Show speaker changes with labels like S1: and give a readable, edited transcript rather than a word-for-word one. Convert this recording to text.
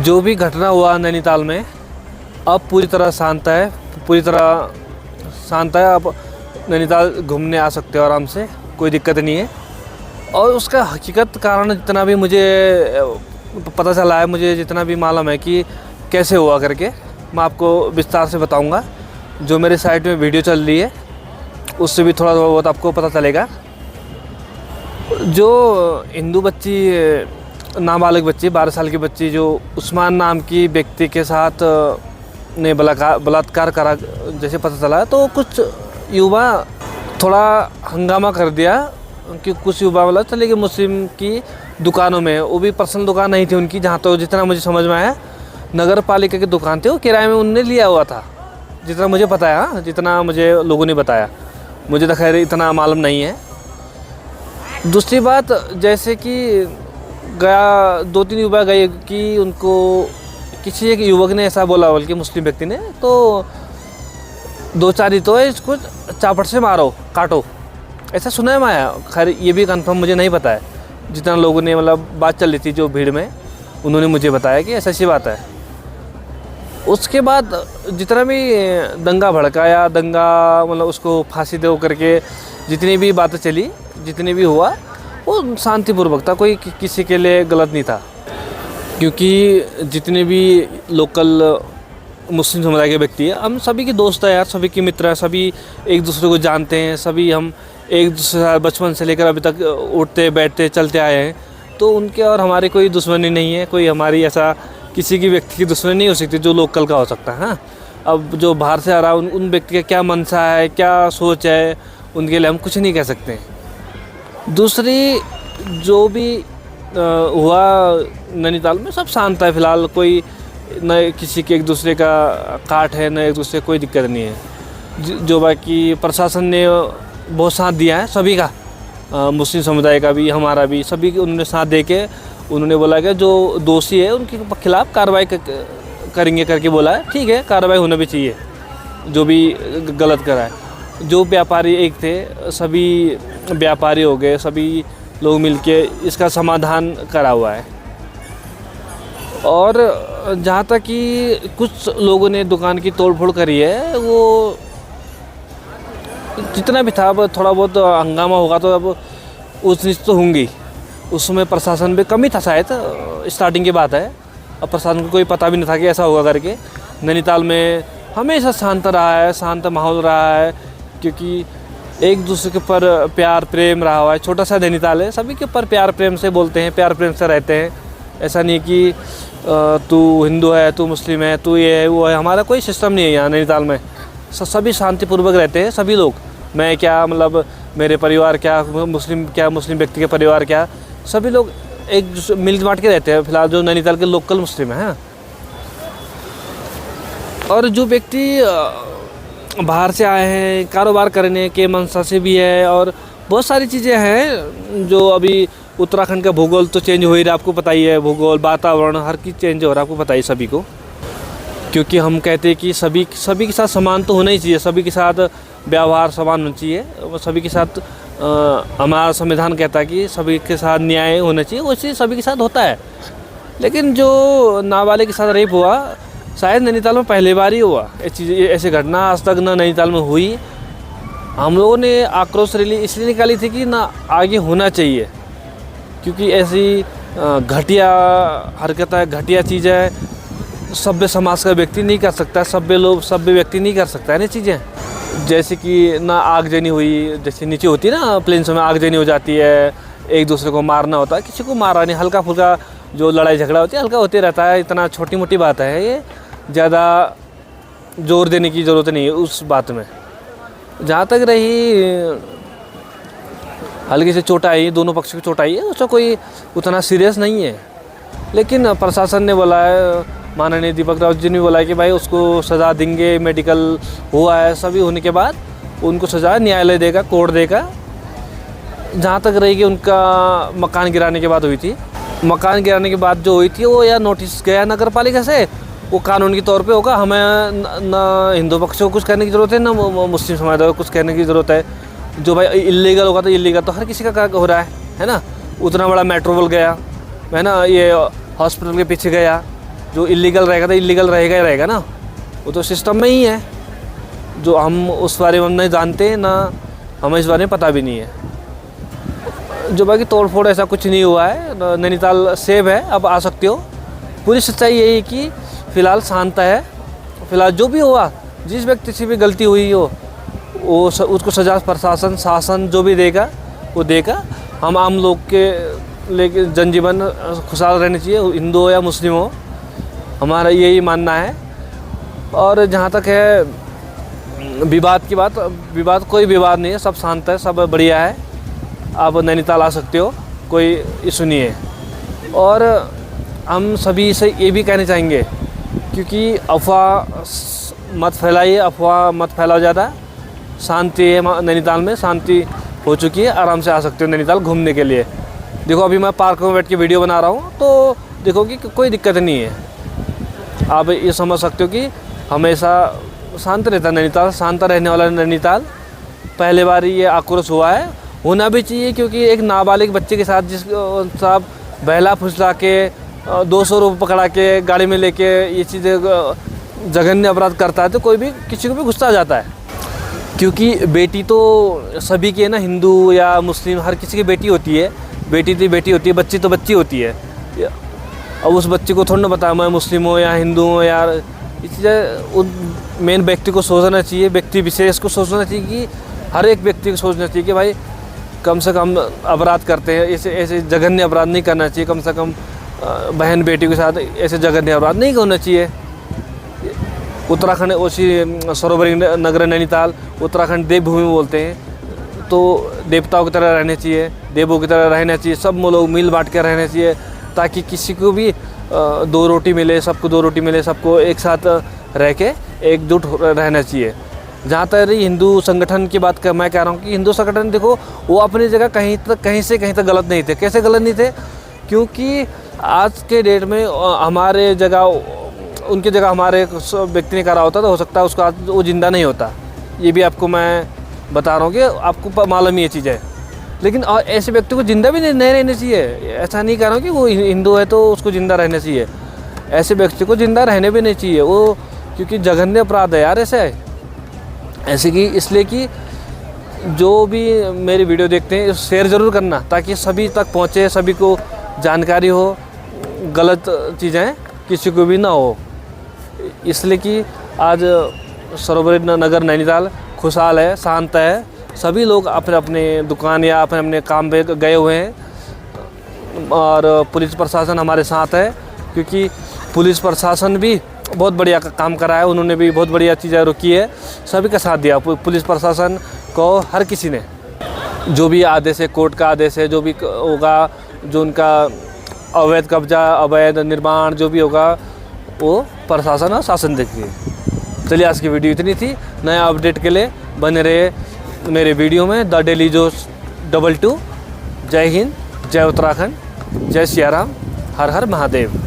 S1: जो भी घटना हुआ नैनीताल में अब पूरी तरह शांत है, पूरी तरह शांत है। अब नैनीताल घूमने आ सकते हो आराम से, कोई दिक्कत नहीं है। और उसका हकीकत कारण जितना भी मुझे पता चला है, मुझे जितना भी मालूम है कि कैसे हुआ करके, मैं आपको विस्तार से बताऊंगा। जो मेरे साइट में वीडियो चल रही है उससे भी थोड़ा बहुत आपको पता चलेगा। जो हिंदू बच्ची, नाबालिग बच्ची, 12 साल की बच्ची, जो उस्मान नाम की व्यक्ति के साथ ने बलात्कार करा, जैसे पता चला तो कुछ युवा थोड़ा हंगामा कर दिया कि कुछ युवा वाला चले गए मुस्लिम की दुकानों में। वो भी पर्सनल दुकान नहीं थी उनकी, जहाँ तो जितना मुझे समझ में आया नगर पालिका की दुकान थी, वो किराए में उनने लिया हुआ था, जितना मुझे पता है। हाँ, जितना मुझे लोगों ने बताया, मुझे तो खैर इतना मालूम नहीं है। दूसरी बात, जैसे कि गया 2-3 युवा गए कि उनको किसी एक युवक ने ऐसा बोला, बल्कि मुस्लिम व्यक्ति ने, तो 2-4 ही तो है, इसको चापट से मारो, काटो, ऐसा सुना है मैं। खैर ये भी कंफर्म मुझे नहीं पता है, जितना लोगों ने मतलब बात चल रही थी जो भीड़ में, उन्होंने मुझे बताया कि ऐसा सी बात है। उसके बाद जितना भी दंगा भड़काया, दंगा मतलब उसको फांसी दो करके जितनी भी बातें चली, जितनी भी हुआ, वो शांतिपूर्वक था, कोई किसी के लिए गलत नहीं था। क्योंकि जितने भी लोकल मुस्लिम समुदाय के व्यक्ति हैं, हम सभी के दोस्त हैं यार, सभी के मित्र हैं, सभी एक दूसरे को जानते हैं, सभी हम एक दूसरे से बचपन से लेकर अभी तक उठते बैठते चलते आए हैं। तो उनके और हमारी कोई दुश्मनी नहीं है, कोई हमारी ऐसा किसी की व्यक्ति की दुश्मनी नहीं हो सकती जो लोकल का हो सकता है। हाँ, अब जो बाहर से आ रहा है उन व्यक्ति का क्या मनसा है, क्या सोच है, उनके लिए हम कुछ नहीं कह सकते। दूसरी, जो भी हुआ नैनीताल में सब शांत है फ़िलहाल, कोई न किसी के एक दूसरे का काट है, न एक दूसरे कोई दिक्कत नहीं है। जो बाकी प्रशासन ने बहुत साथ दिया है सभी का, मुस्लिम समुदाय का भी, हमारा भी, सभी के उन्होंने साथ दे के उन्होंने बोला कि जो दोषी है उनके खिलाफ़ कार्रवाई करेंगे करके बोला है। ठीक है, कार्रवाई होना भी चाहिए, जो भी गलत करा है। जो व्यापारी एक थे, सभी व्यापारी हो गए, सभी लोग मिलके इसका समाधान करा हुआ है। और जहाँ तक कि कुछ लोगों ने दुकान की तोड़फोड़ करी है, वो जितना भी था, अब थोड़ा बहुत हंगामा होगा तो अब उस नीच तो होंगी। उसमें प्रशासन में कमी था शायद, स्टार्टिंग की बात है। अब प्रशासन को कोई पता भी नहीं था कि ऐसा होगा करके। नैनीताल में हमेशा शांत रहा है, शांत माहौल रहा है, क्योंकि एक दूसरे के ऊपर प्यार प्रेम रहा हुआ है। छोटा सा नैनीताल है, सभी के ऊपर प्यार प्रेम से बोलते हैं, प्यार प्रेम से रहते हैं। ऐसा नहीं कि तू हिंदू है, तू मुस्लिम है, तू ये है वो है, हमारा कोई सिस्टम नहीं है यहाँ नैनीताल में। सभी शांतिपूर्वक रहते हैं, सभी लोग। मैं क्या, मतलब मेरे परिवार क्या, मुस्लिम व्यक्ति के परिवार क्या, सभी लोग एक मिल बांट के रहते हैं फिलहाल, जो नैनीताल के लोकल मुस्लिम हैं। और जो व्यक्ति बाहर से आए हैं कारोबार करने के मनसा से भी है, और बहुत सारी चीज़ें हैं। जो अभी उत्तराखंड का भूगोल तो चेंज हो ही रहा है, आपको पता ही है, भूगोल, वातावरण, हर चीज़ चेंज हो रहा है, आपको पता ही सभी को। क्योंकि हम कहते हैं कि सभी के साथ समान तो होना ही चाहिए, सभी के साथ व्यवहार समान होना चाहिए, सभी के साथ हमारा संविधान कहता है कि सभी के साथ न्याय होना चाहिए, वैसे सभी के साथ होता है। लेकिन जो नाबालिग के साथ रेप हुआ, शायद नैनीताल में पहली बार ही हुआ। ऐसी घटना आज तक ना नैनीताल में हुई। हम लोगों ने आक्रोश रैली इसलिए निकाली थी कि ना आगे होना चाहिए, क्योंकि ऐसी घटिया हरकत है, घटिया चीज़ है, सभ्य समाज का व्यक्ति नहीं कर सकता, सभ्य व्यक्ति नहीं कर सकता है ना चीज़ें। जैसे कि ना आगजनी हुई, जैसे नीचे होती है ना प्लेन्स में आगजनी हो जाती है, एक दूसरे को मारना होता है, किसी को मारा नहीं, हल्का फुल्का जो लड़ाई झगड़ा होती है हल्का होते रहता है। इतना छोटी मोटी बात है ये, ज़्यादा जोर देने की ज़रूरत नहीं है उस बात में। जहाँ तक रही हल्की से चोट आई, दोनों पक्ष की चोट आई है, उसका कोई उतना सीरियस नहीं है। लेकिन प्रशासन ने बोला है, माननीय दीपक रावत जी ने बोला है कि भाई उसको सज़ा देंगे, मेडिकल हुआ है, सभी होने के बाद उनको सज़ा न्यायालय देगा, कोर्ट देगा। जहाँ तक रहेगी उनका मकान गिराने के बाद हुई थी, मकान गिराने के बाद जो हुई थी वो या नोटिस गया नगर पालिका से, वो कानून के तौर पे होगा। हमें ना हिंदू पक्ष को कुछ कहने की ज़रूरत है, ना मुस्लिम समाज को कुछ कहने की ज़रूरत है। जो भाई इल्लीगल होगा तो इल्लीगल तो हर किसी का हो रहा है ना। उतना बड़ा मेट्रो बोल गया है ना, ये हॉस्पिटल के पीछे गया, जो इलीगल रहेगा तो इलीगल रहेगा ही रहेगा ना, वो तो सिस्टम में ही है। जो हम उस बारे में हम नहीं जानते, ना हमें इस बारे में पता भी नहीं है। जो बाकी तोड़ फोड़ ऐसा कुछ नहीं हुआ है, नैनीताल सेफ है, अब आ सकते हो। पूरी सच्चाई यही है कि फ़िलहाल शांत है। फ़िलहाल जो भी हुआ, जिस व्यक्ति से भी गलती हुई हो, वो उसको सजा प्रशासन शासन जो भी देगा वो देगा। हम आम लोग के लेके जनजीवन खुशहाल रहनी चाहिए, हिंदू हो या मुस्लिम हो, हमारा यही मानना है। और जहाँ तक है विवाद की बात, विवाद कोई विवाद नहीं है, सब शांत है, सब बढ़िया है। आप नैनीताल आ सकते हो, कोई इशू नहीं है। और हम सभी से ये भी कहना चाहेंगे, क्योंकि अफवाह मत फैलाइए, अफवाह मत फैलाओ ज़्यादा। शांति है नैनीताल में, शांति हो चुकी है, आराम से आ सकते हो नैनीताल घूमने के लिए। देखो अभी मैं पार्क में बैठ के वीडियो बना रहा हूँ, तो देखो कि कोई दिक्कत नहीं है। आप ये समझ सकते हो कि हमेशा शांत रहता है नैनीताल, शांत रहने वाला नैनीताल। पहले बार ये आक्रोश हुआ है, होना भी चाहिए, क्योंकि एक नाबालिग बच्चे के साथ जिस साहब बहला फुसला के 200 रुपये पकड़ा के गाड़ी में लेके ये चीज़ें जघन्य अपराध करता है, तो कोई भी किसी को भी गुस्सा आ जाता है। क्योंकि बेटी तो सभी की है ना, हिंदू या मुस्लिम हर किसी की बेटी होती है, बेटी तो बेटी होती है, बच्ची तो बच्ची होती है। अब उस बच्चे को थोड़ा ना पता मैं मुस्लिम हूँ या हिंदू हूँ यार। इसलिए उन मेन व्यक्ति को सोचना चाहिए, व्यक्ति विशेष को सोचना चाहिए कि हर एक व्यक्ति को सोचना चाहिए कि भाई कम से कम अपराध करते हैं, ऐसे जघन्य अपराध नहीं करना चाहिए। कम से कम बहन बेटी के साथ ऐसे जघन्य अपराध नहीं होना चाहिए। उत्तराखंड उसी सरोवरी नगर नैनीताल उत्तराखंड देवभूमि बोलते हैं, तो देवताओं की तरह रहने चाहिए, देवों की तरह रहना चाहिए। सब लोग मिल बांट कर रहना चाहिए, ताकि किसी को भी 2 रोटी मिले, सबको 2 रोटी मिले, सबको एक साथ रह के एकजुट रहना चाहिए। जहाँ तक रही हिंदू संगठन की बात मैं कह रहा हूँ कि हिंदू संगठन देखो वो अपनी जगह कहीं से कहीं तक गलत नहीं थे। कैसे गलत नहीं थे? क्योंकि आज के डेट में हमारे जगह उनकी जगह हमारे व्यक्ति ने करा होता तो हो सकता है उसको आज वो ज़िंदा नहीं होता। ये भी आपको मैं बता रहा हूँ कि आपको मालूम ये चीज़ है। लेकिन ऐसे व्यक्ति को ज़िंदा भी नहीं रहना चाहिए। ऐसा नहीं कह रहा हूँ कि वो हिंदू है तो उसको ज़िंदा रहना चाहिए। ऐसे व्यक्ति को ज़िंदा रहने भी नहीं चाहिए वो, क्योंकि जघन्य अपराध है यार ऐसे कि इसलिए कि जो भी मेरी वीडियो देखते हैं शेयर ज़रूर करना, ताकि सभी तक पहुँचे, सभी को जानकारी हो, गलत चीज़ें किसी को भी ना हो। इसलिए कि आज सरोवरी नगर नैनीताल खुशहाल है, शांत है। सभी लोग अपने अपने दुकान या अपने अपने काम पे गए हुए हैं, और पुलिस प्रशासन हमारे साथ है, क्योंकि पुलिस प्रशासन भी बहुत बढ़िया काम करा है। उन्होंने भी बहुत बढ़िया चीज़ें रोकी है, सभी का साथ दिया पुलिस प्रशासन को। हर किसी ने जो भी आदेश है, कोर्ट का आदेश है, जो भी होगा, जो उनका अवैध कब्जा, अवैध निर्माण जो भी होगा, वो प्रशासन और शासन देखेंगे। चलिए आज की वीडियो इतनी थी। नया अपडेट के लिए बने रहे मेरे वीडियो में। द डेली जोश 22। जय हिंद, जय उत्तराखंड, जय सिया राम, हर हर महादेव।